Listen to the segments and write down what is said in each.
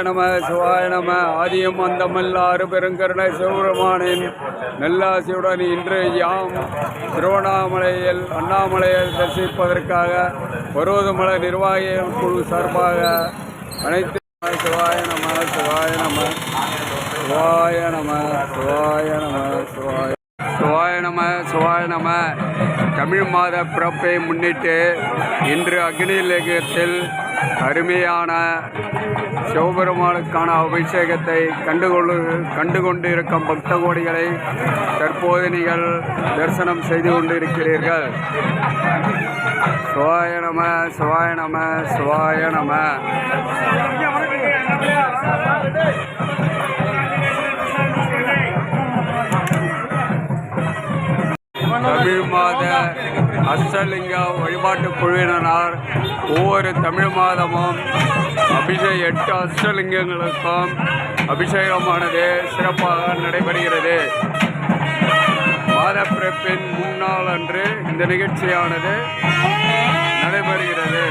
நம சிவாய நம. ஆதியம் அந்தமல்லாறு பெருங்கருணை சிவபெருமானின் நல்லாசியுடன் இன்று யாம் திருவண்ணாமலையில் அண்ணாமலையை தரிசிப்பதற்காக பருவதமலை நிர்வாகிகள் குழு சார்பாக அனைத்து சிவாய நம சிவாய நம சிவாய நம சிவாய நம சிவாய சிவாய நம சிவாய நம. தமிழ் மாத பிறப்பை முன்னிட்டு இன்று அக்னிலிங்கத்தில் அருமையான சிவபெருமானுக்கான அபிஷேகத்தை கண்டுகொண்டிருக்கும் பக்த கோடிகளை தற்போது நீங்கள் தரிசனம் செய்து கொண்டிருக்கிறீர்கள். சிவாய நம சிவாய நம சிவாய நம. தமிழ் மாத அஷ்டலிங்க வழிபாட்டு குழுவினர் ஒவ்வொரு தமிழ் மாதமும் 8 அஷ்டலிங்கங்களுக்கும் அபிஷேகமானது சிறப்பாக நடைபெறுகிறது. மாதப்பிறப்பின் முன்னாள் அன்று இந்த நிகழ்ச்சியானது நடைபெறுகிறது.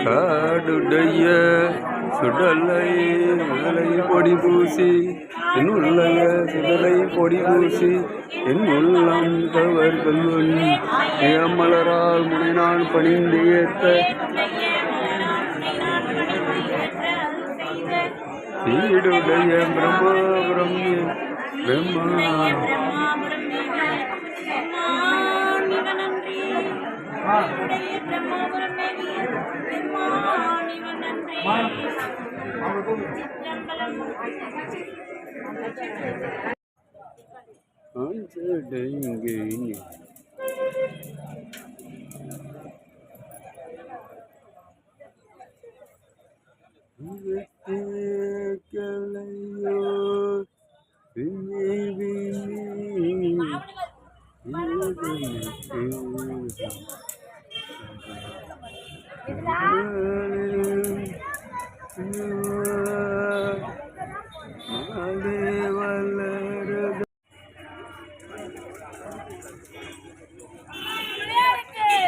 காடுடைய சுடலை முதலை பொடி பூசி என் உள்ளய சுடலை பொடி பூசி என் உள்ளம் தவர்கள் மலரால் முனைநாள் பணிந்து ஏற்ற சீடுடைய பிரம்மாபுரம் பிரம்மா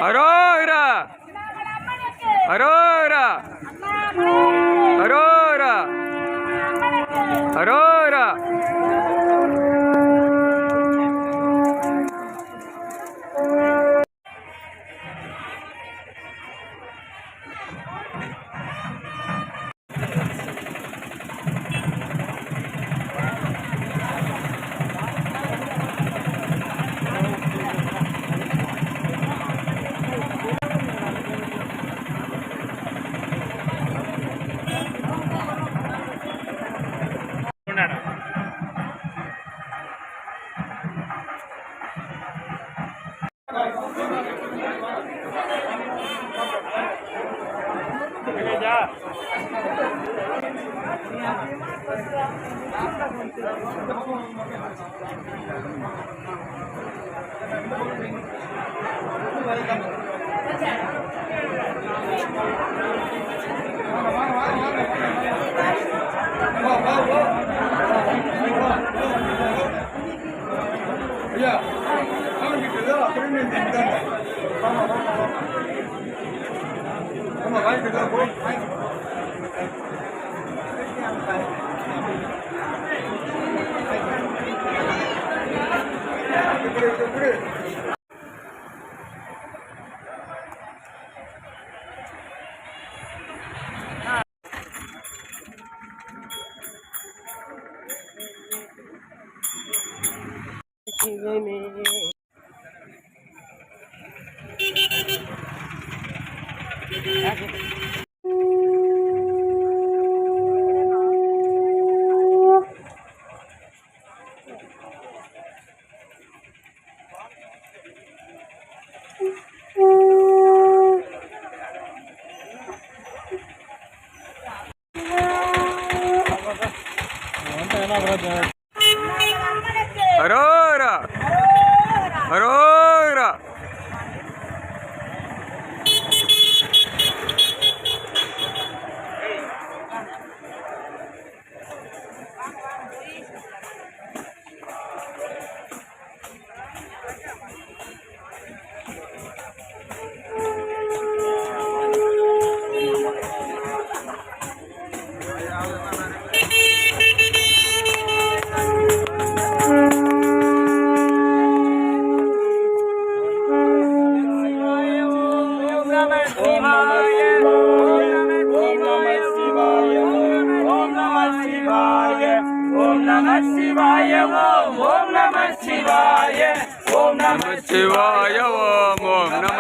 அரோரா அரோரா அரோரா அரோரா. தெய்வமே. அரோரா அரோரா. சிவாய ஓம் ஓம் நம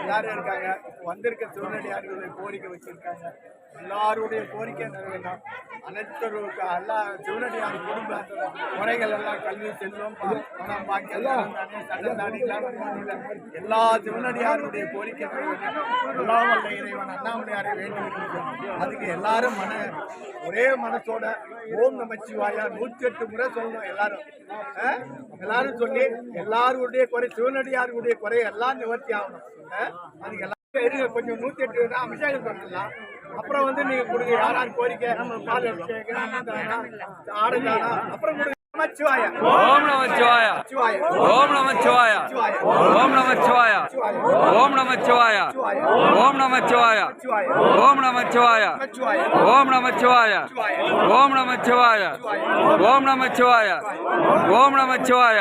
எல்லாரும் இருக்காங்க. வந்திருக்க சிவனடியார்களுடைய கோரிக்கை வச்சிருக்காங்க. எல்லாருடைய கோரிக்கை நிறைவேறலாம். அனைத்து எல்லா சிவனடியார் குடும்ப முறைகள் எல்லாம் கல்வி செல்வம் பணம் பாக்கி எல்லாம் எல்லா சிவனடியாருடைய கோரிக்கை நிறைவேறலாம். எல்லாம் வல்ல இறைவன் அண்ணாமலையாரை வேண்டியிருக்கிறோம். அதுக்கு எல்லாரும் ஒரே மனசோட ஓம் நமச்சிவாயா 108 முறை சொல்லணும். எல்லாரும் சொல்லி எல்லாருடைய குறை சிவனடியாருடைய குறை எல்லாம் நிவர்த்தி ஆகணும். அதுக்கு எல்லாம் இருங்க. கொஞ்சம் 108 அபிஷேகம் பண்ணலாம். அப்புறம் நீங்க கொடுங்க. யாராரு கோரிக்கை பால் அபிஷேகம் ஆடுதானா அப்புறம் கொடுங்க. நமச்சிவாய ஓம் நமச்சிவாய ஓம் நமச்சிவாய ஓம் நமச்சிவாய ஓம் நமச்சிவாய ஓம் நமச்சிவாய ஓம் நமச்சிவாய ஓம் நமச்சிவாய ஓம் நமச்சிவாய ஓம் நமச்சிவாய ஓம் நமச்சிவாய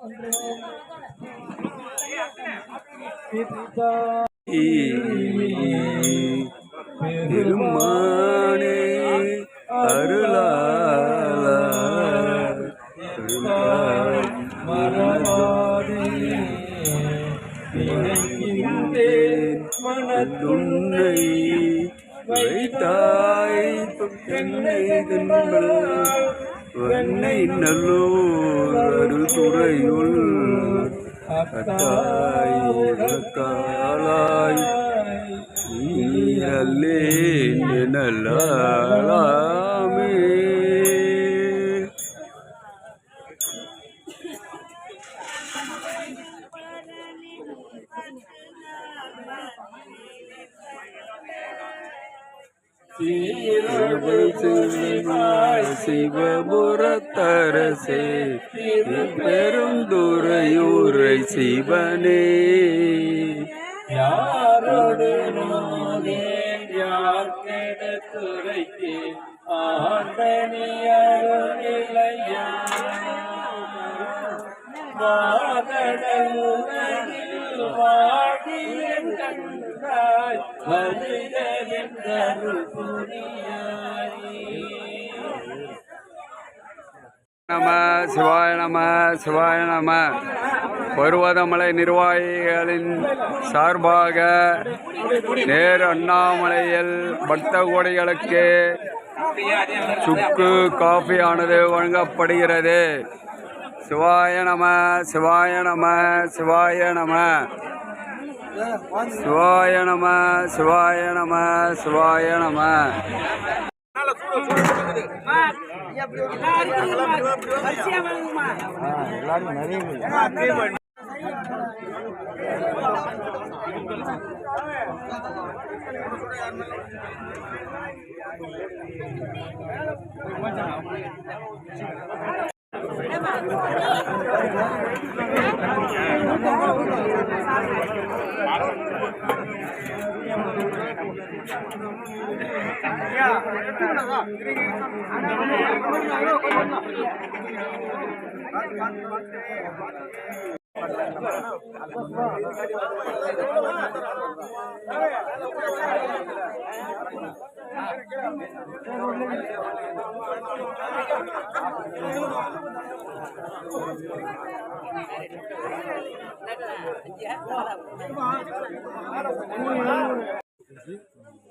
பெருமானே அருளாளா மனதுன்னை வைத்தாய் என்னை வன்னை நல்லோர் அருதுறையுள் அத்தாய் காலாய் நீ அல்லே நல்லாமே சிவபுரத்தரசே பெருந்துறையூரை சிவனே யாரோடு நோதேன் யார் கெடுத்துரைக்கு ஆண்டனியருளையா வாதடல் உலகில் வாடியன் கண்டாய் வருகவென்றருள் புரியாயே. நம சிவாய நம சிவாய நம. பருவதமலை நிர்வாகிகளின் சார்பாக நேரு அண்ணாமலையில் பக்த கோடிகளுக்கு சுக்கு காஃபி ஆனது வழங்கப்படுகிறது. சிவாய நம சிவாய நம சிவாய நம சிவாய நம சிவாய நம சிவாய நம.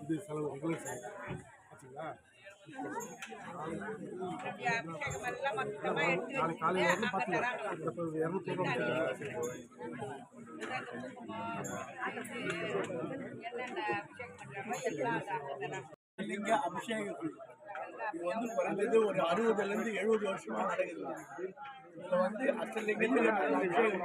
இது செலவு ரெகுலர் செலவு நாளைக்கு காலையில் வரணும் பார்த்துக்கலாம். 200 லிங்க அபிஷேகம் இது வந்து குறைந்தது ஒரு 60லேருந்து 70 வருஷமா நடக்குது. இதுல வந்து அஷ்டலிங்கத்தில் அபிஷேகம்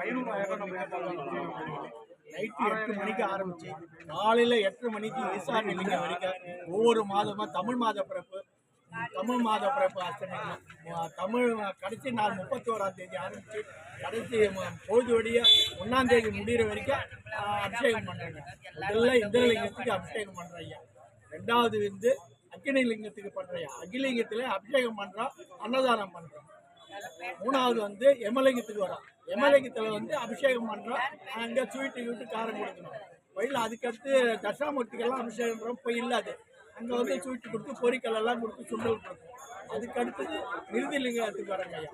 நைட்டு 8 மணிக்கு ஆரம்பிச்சு காலையில 8 மணிக்கு ஈசான லிங்கம் வரைக்கும் ஒவ்வொரு மாதமா தமிழ் மாத பிறப்பு அஷ்டலிங்கம் தமிழ் கடைசி நாள் 31ஆம் தேதி ஆரம்பிச்சு கடைசி பொழுதுவடிய 1ஆம் தேதி முடிகிற வரைக்கும் அபிஷேகம் பண்றாங்க. இதெல்லாம் இந்திரலிங்கத்துக்கு அபிஷேகம் பண்றாங்க. 2வது வந்து அக்கினி லிங்கத்துக்கு பண்றாங்க. அகிலிங்கத்துல அபிஷேகம் பண்றோம், அன்னதானம் பண்றோம். 3வது வந்து எமலிங்கத்துக்கு வரோம். எமலிங்கத்துல வந்து அபிஷேகம் பண்றோம், அங்கே ஸ்வீட்டு காரம் கொடுக்கணும். வயலில் அதுக்கடுத்து தட்சாமூர்த்திக்கெல்லாம் அபிஷேகம் பண்ணுறோம். போய் இல்லாது அங்கே வந்து ஸ்வீட்டு கொடுத்து பொரிக்கல் எல்லாம் கொடுத்து சுண்டல் கொடுக்கும். அதுக்கடுத்தது நிருதிலிங்கத்துக்கு வரோங்க ஐயா.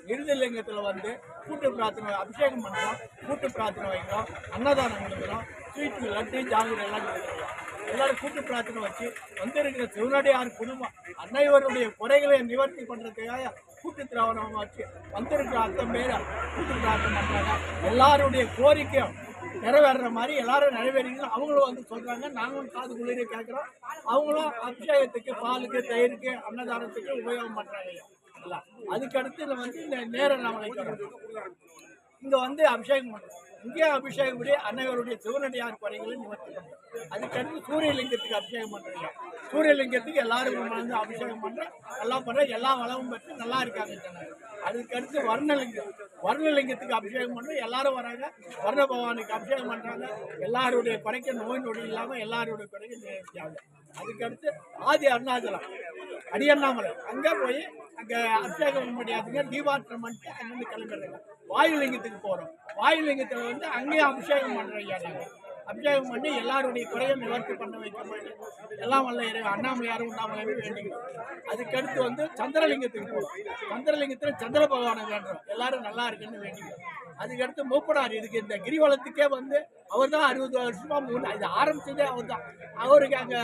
நிருதிலிங்கத்தில் வந்து கூட்டு பிரார்த்தனை அபிஷேகம் பண்ணுறோம், கூட்டு பிரார்த்தனை வைக்கிறோம், அன்னதானம் கொடுக்குறோம், ஸ்வீட்டு லட்டு ஜாங்கிரி எல்லாம் கொடுக்குறோம். எல்லாரும் கூட்டு பிரார்த்தனை வச்சு வந்திருக்கிற சிவனடியார் குடும்பம் அன்னைவருடைய குறைகளை நிவர்த்தி பண்ணுறதுக்காக கூட்டு திராவணம் வச்சு வந்திருக்கிற அத்தனை பேரை கூட்டு பிரார்த்தனை பண்ணுறாங்க. எல்லாருடைய கோரிக்கையும் நிறைவேற மாதிரி எல்லாரும் நிறைவேறிங்க. அவங்களும் வந்து சொல்கிறாங்க, நாங்களும் காது குளிர கேட்குறோம். அவங்களும் அபிஷேகத்துக்கு பாலுக்கு தயிருக்கு அன்னதானத்துக்கு உபயோகம் பண்ணுறாங்க. இல்லை அதுக்கடுத்து வந்து இந்த நேரம் நாம இங்கே வந்து அபிஷேகம் பண்ணுறோம். இங்கே அபிஷேகம் படி அன்னைவருடைய சிவனடியார் குறைகளை நிவர்த்தி பண்ணுறோம். அதுக்கடுத்து சூரியலிங்கத்துக்கு அபிஷேகம் பண்ணுறீங்க. சூரியலிங்கத்துக்கு எல்லாரும் வந்து அபிஷேகம் பண்ணுறோம், நல்லா பண்ணுறோம், எல்லா வளமும் பெற்று நல்லா இருக்காங்க. அதுக்கடுத்து வர்ணலிங்கத்துக்கு அபிஷேகம் பண்ணுறோம். எல்லாரும் வராங்க, வர்ண பகவானுக்கு அபிஷேகம் பண்ணுறாங்க. எல்லாருடைய குறைக்க நோய் நொடி இல்லாமல் எல்லாருடைய குறைக்க நிவர்த்தி ஆகும். அதுக்கடுத்து ஆதி அருணாச்சலம் அடியண்ணாமலை அங்கே போய் அங்கே அபிஷேகம் பண்ணியாதுங்க, தீபார்த்தனம் பண்ணிட்டு அங்கேருந்து கிளம்பிடுறாங்க. வாயுலிங்கத்துக்கு போகிறோம். வாயுலிங்கத்தில் வந்து அங்கேயும் அபிஷேகம் பண்ணுறோம் ஐயா. நாங்கள் அபிஷேகம் பண்ணி எல்லாருடைய குறையும் நிவர்த்தி பண்ண வைக்க வேண்டும். எல்லாம் வல்ல இறைவன் அண்ணாமலையாரும் உண்ணாமலையாரும் வேண்டிக்கிறோம். அதுக்கடுத்து வந்து சந்திரலிங்கத்துக்கு போகிறோம். சந்திரலிங்கத்தில் சந்திர பகவானை வேண்டுறோம், எல்லாரும் நல்லா இருக்குன்னு வேண்டிக்கிறோம். அதுக்கடுத்து மூப்பனார், இதுக்கு இந்த கிரிவலத்துக்கே வந்து அவர் தான் 60 வருஷமா இது ஆரம்பிச்சதே அவர் தான். அவருக்கு அங்கே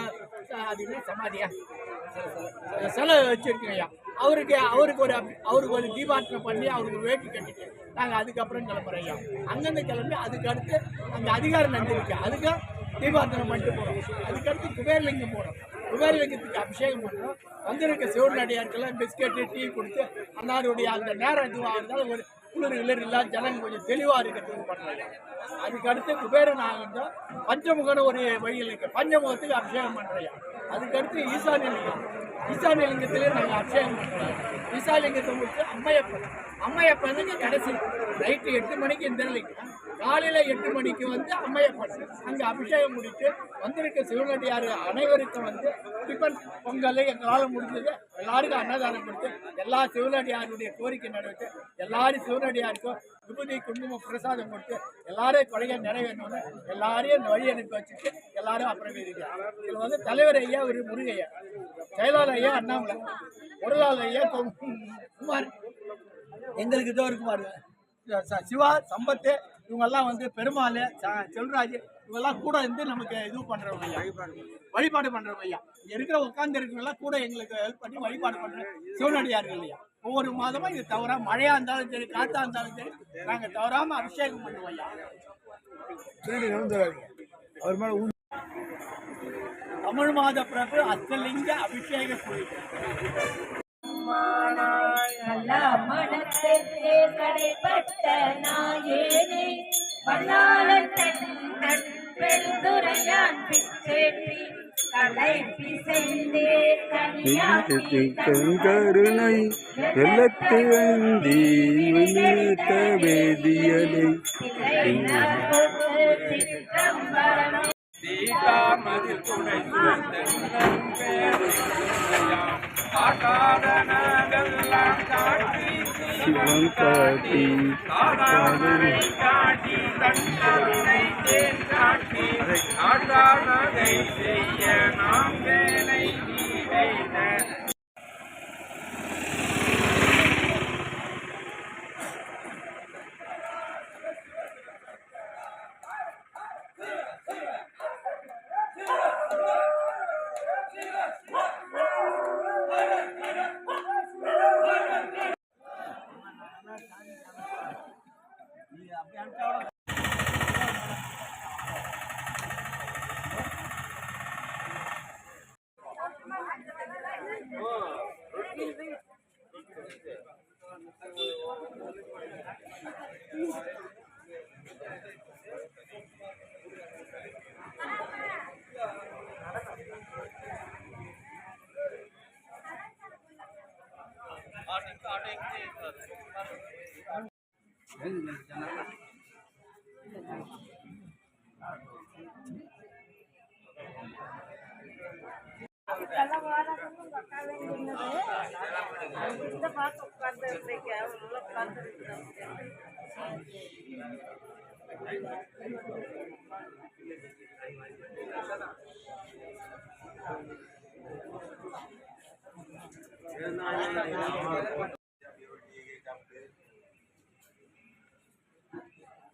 அது என்ன சமாதியா சிலை வச்சிருக்கோம் ஐயா. அவருக்கு ஒரு தீபார்த்தனை பண்ணி அவருக்கு வேட்டி கட்டிட்டு நாங்கள் அதுக்கப்புறம் கிளம்புறோம் ஐயா. அங்கேருந்து கிளம்பி அதுக்கடுத்து அந்த அதிகாரம் நந்திருக்கு, அதுக்கு தீபார்த்தனை பண்ணிட்டு போகிறோம். அதுக்கடுத்து குபேரலிங்கம் போகிறோம். குபேரலிங்கத்துக்கு அபிஷேகம் பண்ணுறோம். வந்திருக்க சிவனடியாருக்கெல்லாம் பிஸ்கெட்டு டீ கொடுத்து அன்னாருடைய அந்த நேரம் இதுவாக இருந்தாலும் ஒரு குளிர் கிளர் இல்லாத ஜனங்க கொஞ்சம் தெளிவாக இருக்கிறதுக்கு பண்ணுறாங்க. அதுக்கடுத்து குபேரன் ஆகிட்டோம். பஞ்சமுகன்னு ஒரு வழியில் இருக்கு, பஞ்சமுகத்துக்கு அபிஷேகம் பண்ணுறையா. அதுக்கடுத்து ஈசானியலிங்கம், ஈசானியலிங்கத்திலே நாங்கள் அபிஷேகம் பண்ணுறோம். ஈசாலிங்கத்தை முடிச்சு அம்மையப்பனுக்கு கடைசி நைட்டு 8 மணிக்கு இந்திரலிங்கம், காலையில் 8 மணிக்கு வந்து அம்மையப்பன் அங்கே அபிஷேகம் முடித்து வந்திருக்க சிவனடியார் அனைவருக்கும் வந்து டிஃபன் பொங்கல் எங்களால் முடிஞ்சது எல்லாருக்கும் அன்னதானம் கொடுத்து எல்லா சிவனடியாருடைய கோரிக்கை நிறைவேற்று எல்லாரும் சிவனடியாருக்கும் விபூதி குங்குமம் பிரசாதம் கொடுத்து எல்லாரும் கொலையை நிறைவேறணும்னு எல்லாரையும் இந்த வழி அனுப்பி வச்சுட்டு எல்லாரும் அப்புறம் இருக்கிறாங்க. இதில் வந்து தலைவர் ஐயா ஒரு முருகையா, செயலாளர் ஐயா அண்ணாமலை, பொருளாளர் ஐயா குமார், எங்களுக்கு இதோ இருக்குமாரு சிவா சம்பத்து, இவங்கெல்லாம் வந்து பெருமாள் செல்வராஜ், இவங்கெல்லாம் கூட இருந்து நமக்கு இது பண்ணுறவங்க ஐயா, வழிபாடு பண்ணுறவங்க ஐயா. இங்கே இருக்கிற உட்காந்து இருக்கிறவங்களாம் கூட எங்களுக்கு ஹெல்ப் பண்ணி வழிபாடு பண்ணுற சிவனடியார்கள் இல்லையா. ஒவ்வொரு மாதமும் இது தவறாம மழையாக இருந்தாலும் சரி காற்றா இருந்தாலும் சரி நாங்கள் தவறாமல் அபிஷேகம் பண்ணுவோம் ஐயா. அவர் மேலே தமிழ் மாத பிரபு அஷ்டலிங்க அபிஷேக கோயில் நல்ல மனத்திற்கே கடைப்பட்ட நாயேனே வண்ணாளன் தன் பெருந்துரையான் பிச்சேற்றி கலை பிசைந்தே கனியாக்கி கருணை வெள்ளத்தை அந்தி வேதியலை சிற்றம்பலம் சீதாமதில் துணை காட்டாதனதெல்லாம் காட்டி சிவன் காட்டி காடாமலை காட்டி தன்னருணை தேன் காட்டி காட்டானதை செய்ய நாம் வேலை நீரைன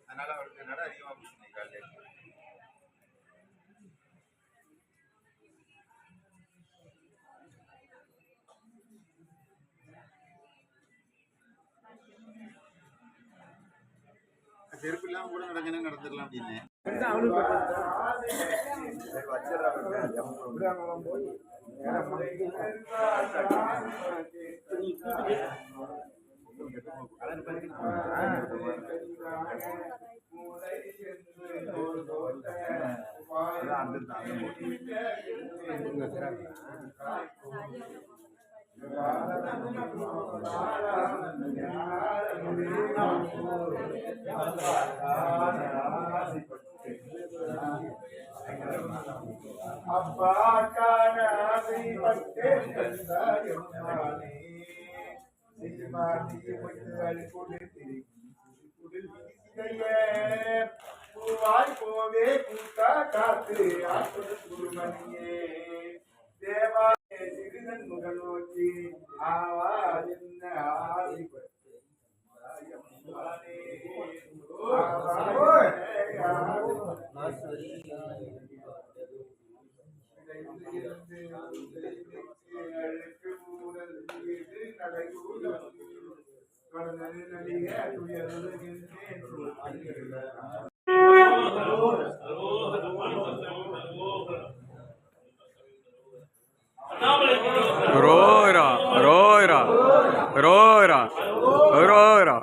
அதனால அவருக்கு நட அதிகமாக போச்சு காலையில். செருப்பு இல்லாமல் கூட நடக்கணும் நடந்துடலாம் அப்படின்னு அப்பா காண ஆசைப்பட்டேன் கந்தாயம்மானே செய்வானே மகள் கொடுத்து பூவாய் போவே கூட்டா காத்து ஆற்று குருமணியே தேவாய சிறுதன் முகல் நோக்கி ஆவா என்ன ஆதிபட்டு ரோரா ரோரா ரோரா ரோரா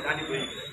தாண்டி போய்